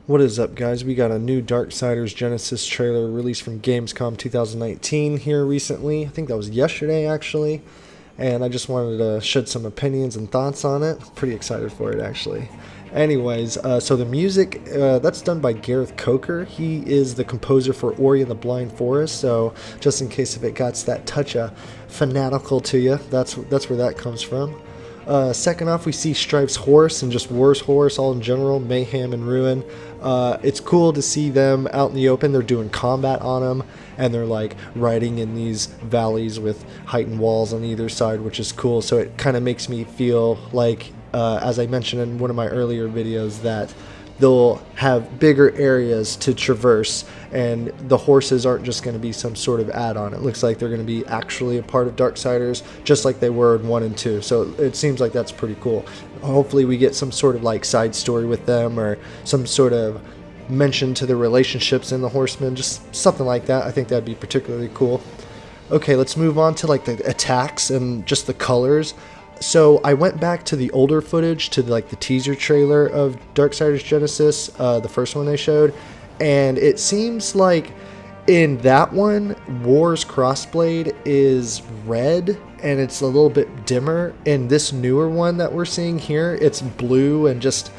What is up, guys? We got a new Darksiders Genesis trailer released from Gamescom 2019 here recently. I think that was yesterday, actually. And I just wanted to shed some opinions and thoughts on it. Pretty excited for it, actually. Anyways, so the music, that's done by Gareth Coker. He is the composer for Ori and the Blind Forest, so just in case if it got that touch of fanatical to you, that's where that comes from. Second off, we see Strife's horse and just War's horse all in general, Mayhem and Ruin. It's cool to see them out in the open. They're doing combat on them, and they're like riding in these valleys with heightened walls on either side, which is cool. So it kind of makes me feel like, as I mentioned in one of my earlier videos, that they'll have bigger areas to traverse, and the horses aren't just going to be some sort of add-on. It looks like they're going to be actually a part of Darksiders, just like they were in 1 and 2. So it seems like that's pretty cool. Hopefully we get some sort of like side story with them, or some sort of mention to the relationships in the horsemen, just something like that. I think that'd be particularly cool. Okay, let's move on to like the attacks and just the colors. So I went back to the older footage, to like the teaser trailer of Darksiders Genesis, the first one they showed, and it seems like in that one, War's crossblade is red and it's a little bit dimmer. In this newer one that we're seeing here, it's blue, and just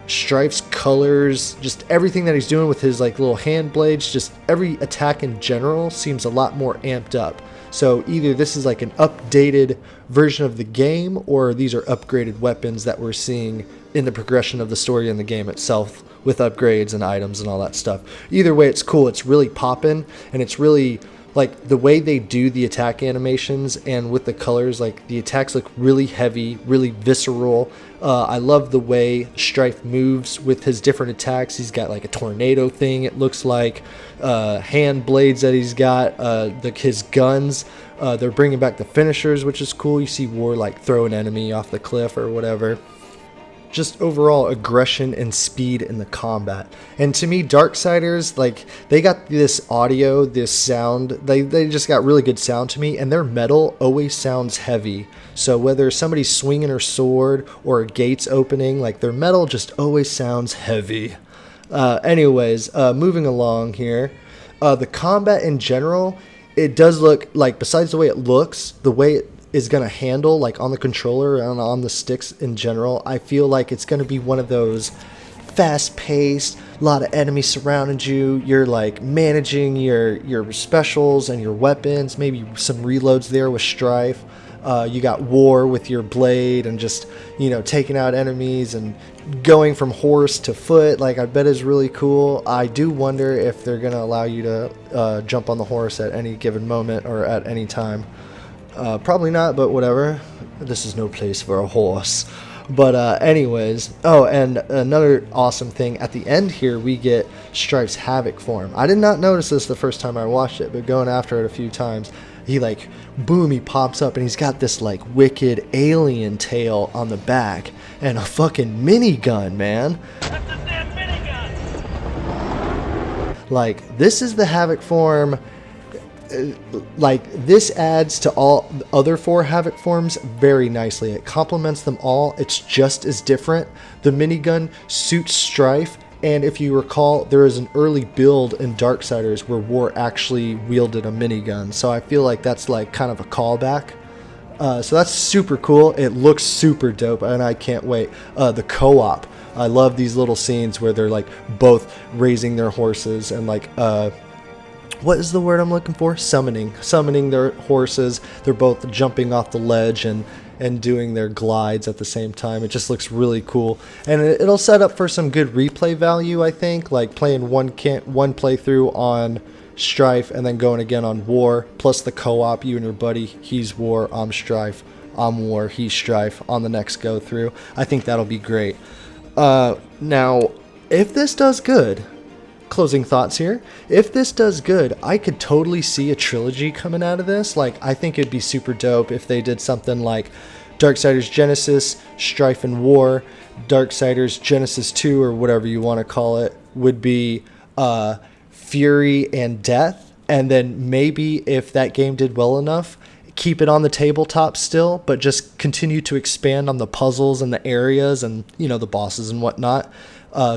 Strife's colors, just everything that he's doing with his like little hand blades, just every attack in general seems a lot more amped up. So either this is like an updated version of the game, or these are upgraded weapons that we're seeing in the progression of the story in the game itself, with upgrades and items and all that stuff. Either way, it's cool. It's really poppin', and it's really like the way they do the attack animations, and with the colors, like the attacks look really heavy, really visceral. I love the way Strife moves with his different attacks. He's got like a tornado thing, it looks like, hand blades that he's got, his guns. They're bringing back the finishers, which is cool. You see War like throw an enemy off the cliff or whatever. Just overall aggression and speed in the combat. And to me, Darksiders, like, they got this audio, this sound, they just got really good sound to me, and their metal always sounds heavy. So whether somebody's swinging her sword or a gate's opening, like, their metal just always sounds heavy. Anyways, moving along here, the combat in general, it does look like, besides the way it looks, the way it is going to handle, like on the controller and on the sticks in general, I feel like it's going to be one of those fast-paced, a lot of enemies surrounding you, you're like managing your specials and your weapons, maybe some reloads there with Strife. You got War with your blade and just, you know, taking out enemies and going from horse to foot. Like, I bet is really cool. I do wonder if they're going to allow you to jump on the horse at any given moment or at any time. Probably not, but whatever. This is no place for a horse. But anyways, oh, and another awesome thing, at the end here we get Strife's Havoc form. I did not notice this the first time I watched it, but going after it a few times, he like, boom, he pops up and he's got this like wicked alien tail on the back and a fucking minigun, man. That's a damn minigun! Like, this is the Havoc form. Like, this adds to all the other 4 Havoc forms very nicely. It complements them all. It's just as different. The minigun suits Strife, and if you recall, there is an early build in Darksiders where War actually wielded a minigun, so I feel like that's like kind of a callback. So that's super cool. It looks super dope, and I can't wait. The co-op, I love these little scenes where they're like both raising their horses and like what is the word I'm looking for? Summoning their horses. They're both jumping off the ledge and doing their glides at the same time. It just looks really cool, and it'll set up for some good replay value, I think, like playing one playthrough on Strife and then going again on War, plus the co-op, you and your buddy, he's War, I'm Strife, I'm War, he's Strife, on the next go through. I think that'll be great. Now, if this does good, closing thoughts here, if this does good, I could totally see a trilogy coming out of this. Like, I think it'd be super dope if they did something like Darksiders Genesis, Strife and War, Darksiders Genesis 2, or whatever you want to call it, would be Fury and Death, and then maybe if that game did well enough, keep it on the tabletop still, but just continue to expand on the puzzles and the areas and, you know, the bosses and whatnot.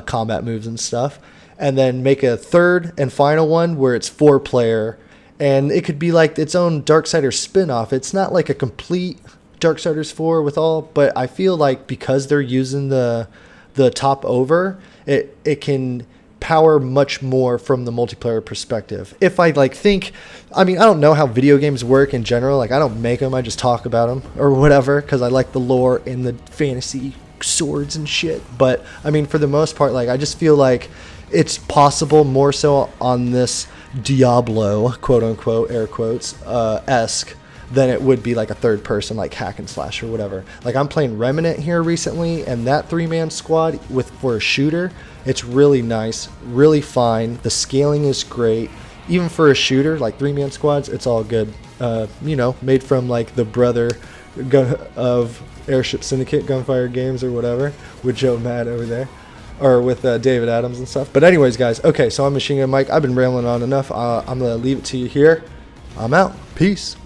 combat moves and stuff, and then make a third and final one where it's 4-player, and it could be like its own Darksiders spin-off. It's not like a complete Darksiders 4 with all, but I feel like because they're using the top over, it can power much more from the multiplayer perspective. If I I don't know how video games work in general. Like, I don't make them, I just talk about them or whatever, because I like the lore and the fantasy swords and shit. But I mean, for the most part, like, I just feel like it's possible more so on this Diablo, quote unquote, air quotes, esque, than it would be like a third person, like hack and slash or whatever. Like, I'm playing Remnant here recently, and that 3-man squad for a shooter, it's really nice, really fine. The scaling is great. Even for a shooter, like 3-man squads, it's all good. Made from like the brother of Airship Syndicate, Gunfire Games or whatever, with Joe Mad over there, or with David Adams and stuff. But anyways, guys, okay, so I'm Machine Gun Mike. I've been rambling on enough. I'm going to leave it to you here. I'm out. Peace.